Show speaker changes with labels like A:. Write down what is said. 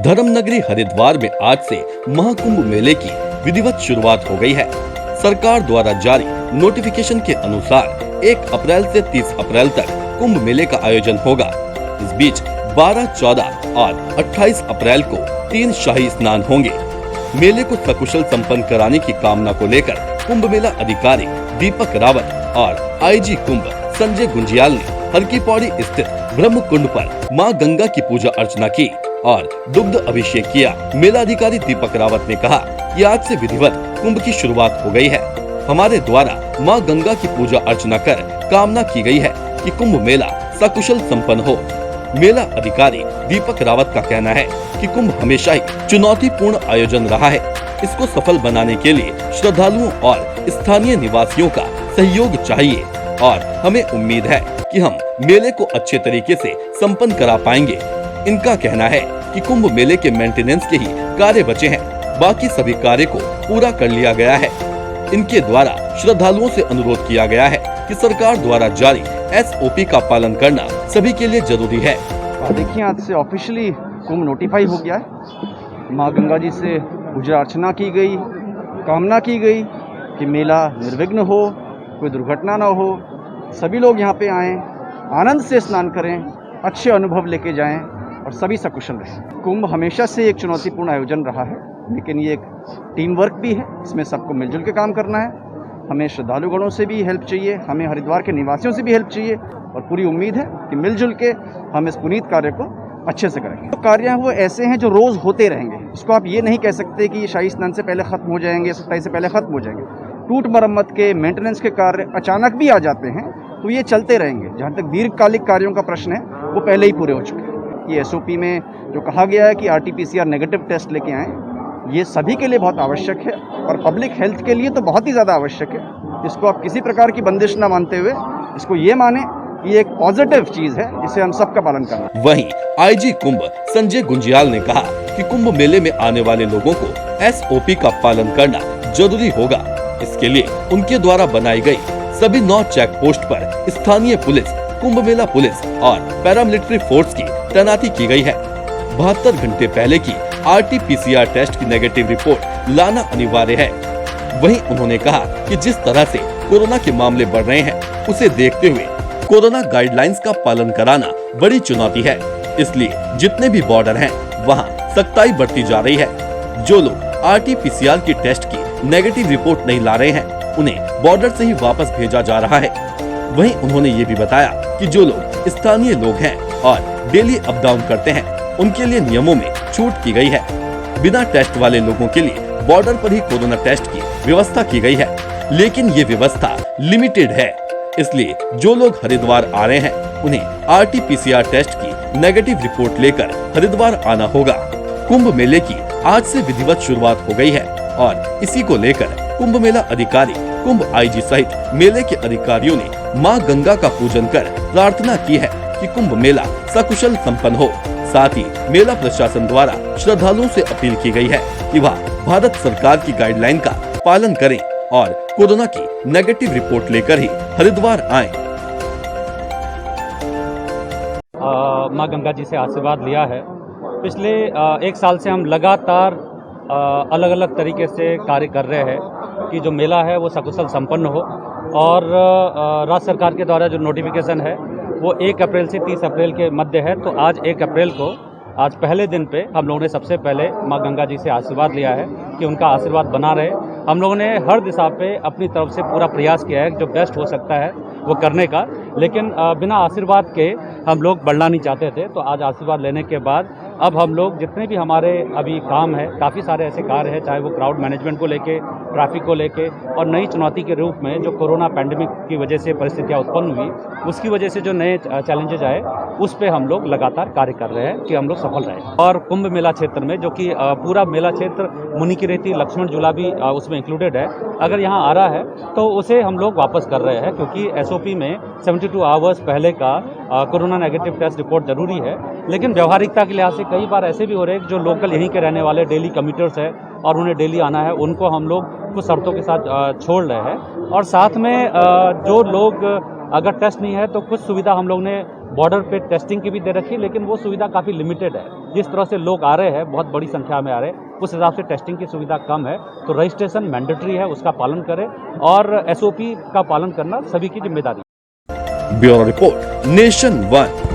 A: धर्मनगरी हरिद्वार में आज से महाकुंभ मेले की विधिवत शुरुआत हो गई है। सरकार द्वारा जारी नोटिफिकेशन के अनुसार 1 अप्रैल से 30 अप्रैल तक कुंभ मेले का आयोजन होगा। इस बीच 12, 14 और 28 अप्रैल को 3 शाही स्नान होंगे। मेले को सकुशल संपन्न कराने की कामना को लेकर कुंभ मेला अधिकारी दीपक रावत और आईजी कुंभ संजय गुंजियाल ने हर की पौड़ी स्थित ब्रह्म कुंड पर मां गंगा की पूजा अर्चना की और दुग्ध अभिषेक किया। मेला अधिकारी दीपक रावत ने कहा कि आज से विधिवत कुंभ की शुरुआत हो गई है। हमारे द्वारा मां गंगा की पूजा अर्चना कर कामना की गई है कि कुंभ मेला सकुशल संपन्न हो। मेला अधिकारी दीपक रावत का कहना है कि कुंभ हमेशा ही चुनौतीपूर्ण आयोजन रहा है। इसको सफल बनाने के लिए श्रद्धालुओं और स्थानीय निवासियों का सहयोग चाहिए और हमें उम्मीद है कि हम मेले को अच्छे तरीके से संपन्न करा पाएंगे। इनका कहना है कि कुंभ मेले के मेंटेनेंस के ही कार्य बचे हैं, बाकी सभी कार्य को पूरा कर लिया गया है। इनके द्वारा श्रद्धालुओं से अनुरोध किया गया है कि सरकार द्वारा जारी SOP का पालन करना सभी के लिए जरूरी है।
B: देखिए, आज से ऑफिशियली कुंभ नोटिफाई हो गया है। माँ गंगा जी से पूजा अर्चना की गई, कामना की गई कि मेला निर्विघ्न हो, कोई दुर्घटना न हो, सभी लोग यहाँ पे आएँ, आनंद से स्नान करें, अच्छे अनुभव लेके जाएं और सभी सकुशल रहें। कुंभ हमेशा से एक चुनौतीपूर्ण आयोजन रहा है, लेकिन ये एक टीम वर्क भी है। इसमें सबको मिलजुल के काम करना है। हमें श्रद्धालुगणों से भी हेल्प चाहिए, हमें हरिद्वार के निवासियों से भी हेल्प चाहिए और पूरी उम्मीद है कि मिलजुल के हम इस पुनीत कार्य को अच्छे से करेंगे। तो कार्य वो ऐसे हैं जो रोज़ होते रहेंगे। इसको आप ये नहीं कह सकते कि शाही स्नान से पहले ख़त्म हो जाएंगे, 27 से पहले ख़त्म हो जाएंगे। टूट मरम्मत के, मेंटेनेंस के कार्य अचानक भी आ जाते हैं, तो ये चलते रहेंगे। जहाँ तक दीर्घकालिक कार्यों का प्रश्न है, वो पहले ही पूरे हो चुके हैं। ये SOP में जो कहा गया है कि RT-PCR नेगेटिव टेस्ट लेके आएँ, ये सभी के लिए बहुत आवश्यक है और पब्लिक हेल्थ के लिए तो बहुत ही ज़्यादा आवश्यक है। इसको आप किसी प्रकार की बंदिश न मानते हुए इसको ये माने कि एक पॉजिटिव चीज़ है जिसे हम सबका पालन करना।
A: वहीं IG कुंभ संजय गुंजियाल ने कहा कि कुंभ मेले में आने वाले लोगों को SOP का पालन करना जरूरी होगा। इसके लिए उनके द्वारा बनाई गई सभी 9 चेक पोस्ट पर स्थानीय पुलिस, कुंभ मेला पुलिस और पैरामिलिट्री फोर्स की तैनाती की गई है। 72 घंटे पहले की RT-PCR टेस्ट की नेगेटिव रिपोर्ट लाना अनिवार्य है। वहीं उन्होंने कहा कि जिस तरह से कोरोना के मामले बढ़ रहे हैं, उसे देखते हुए कोरोना गाइडलाइंस का पालन कराना बड़ी चुनौती है। इसलिए जितने भी बॉर्डर हैं, वहां सख्ताई बढ़ती जा रही है। जो लोग RT-PCR की टेस्ट की नेगेटिव रिपोर्ट नहीं ला रहे हैं, उन्हें बॉर्डर से ही वापस भेजा जा रहा है। वहीं उन्होंने ये भी बताया कि जो लोग स्थानीय लोग हैं और डेली अप डाउन करते हैं, उनके लिए नियमों में छूट की गई है। बिना टेस्ट वाले लोगों के लिए बॉर्डर पर ही कोरोना टेस्ट की व्यवस्था की गई है, लेकिन ये व्यवस्था लिमिटेड है। इसलिए जो लोग हरिद्वार आ रहे हैं, उन्हें RT-PCR टेस्ट की नेगेटिव रिपोर्ट लेकर हरिद्वार आना होगा। कुंभ मेले की आज से विधिवत शुरुआत हो गई है और इसी को लेकर कुंभ मेला अधिकारी, कुंभ IG सहित मेले के अधिकारियों ने मां गंगा का पूजन कर प्रार्थना की है कि कुंभ मेला सकुशल संपन्न हो। साथ ही मेला प्रशासन द्वारा श्रद्धालुओं से अपील की गई है कि वह भारत सरकार की गाइडलाइन का पालन करें और कोरोना की नेगेटिव रिपोर्ट लेकर ही हरिद्वार आएं।
C: माँ गंगा जी से आशीर्वाद लिया है। पिछले 1 साल से हम लगातार अलग अलग तरीके से कार्य कर रहे हैं कि जो मेला है वो सकुशल संपन्न हो और राज्य सरकार के द्वारा जो नोटिफिकेशन है वो 1 अप्रैल से 30 अप्रैल के मध्य है। तो आज 1 अप्रैल को, आज पहले दिन पे हम लोगों ने सबसे पहले माँ गंगा जी से आशीर्वाद लिया है कि उनका आशीर्वाद बना रहे। हम लोगों ने हर दिशा पे अपनी तरफ से पूरा प्रयास किया है, जो बेस्ट हो सकता है वो करने का, लेकिन बिना आशीर्वाद के हम लोग बढ़ना नहीं चाहते थे। तो आज आशीर्वाद लेने के बाद अब हम लोग जितने भी हमारे अभी काम है, काफ़ी सारे ऐसे कार्य हैं, चाहे वो क्राउड मैनेजमेंट को लेके, ट्रैफिक को लेके और नई चुनौती के रूप में जो कोरोना पैंडेमिक की वजह से परिस्थितियाँ उत्पन्न हुई, उसकी वजह से जो नए चैलेंजेज आए, उस पे हम लोग लगातार कार्य कर रहे हैं कि हम लोग सफल रहें। और कुंभ मेला क्षेत्र में, जो कि पूरा मेला क्षेत्र मुनि की रेती, लक्ष्मण झूला भी उसमें इंक्लूडेड है, अगर यहाँ आ रहा है तो उसे हम लोग वापस कर रहे हैं, क्योंकि SOP में 72 आवर्स पहले का कोरोना नेगेटिव टेस्ट रिपोर्ट जरूरी है। लेकिन व्यवहारिकता के लिहाज से कई बार ऐसे भी हो रहे हैं जो लोकल यहीं के रहने वाले डेली कम्यूटर्स है और उन्हें डेली आना है, उनको हम लोग कुछ शर्तों के साथ छोड़ रहे हैं। और साथ में जो लोग अगर टेस्ट नहीं है तो कुछ सुविधा हम लोग ने बॉर्डर पे टेस्टिंग की भी दे रखी है, लेकिन वो सुविधा काफ़ी लिमिटेड है। जिस तरह से लोग आ रहे हैं, बहुत बड़ी संख्या में आ रहे हैं, उस हिसाब से टेस्टिंग की सुविधा कम है। तो रजिस्ट्रेशन मैंडेटरी है, उसका पालन करें और SOP का पालन करना सभी की जिम्मेदारी है।
A: Bureau report, nation 1।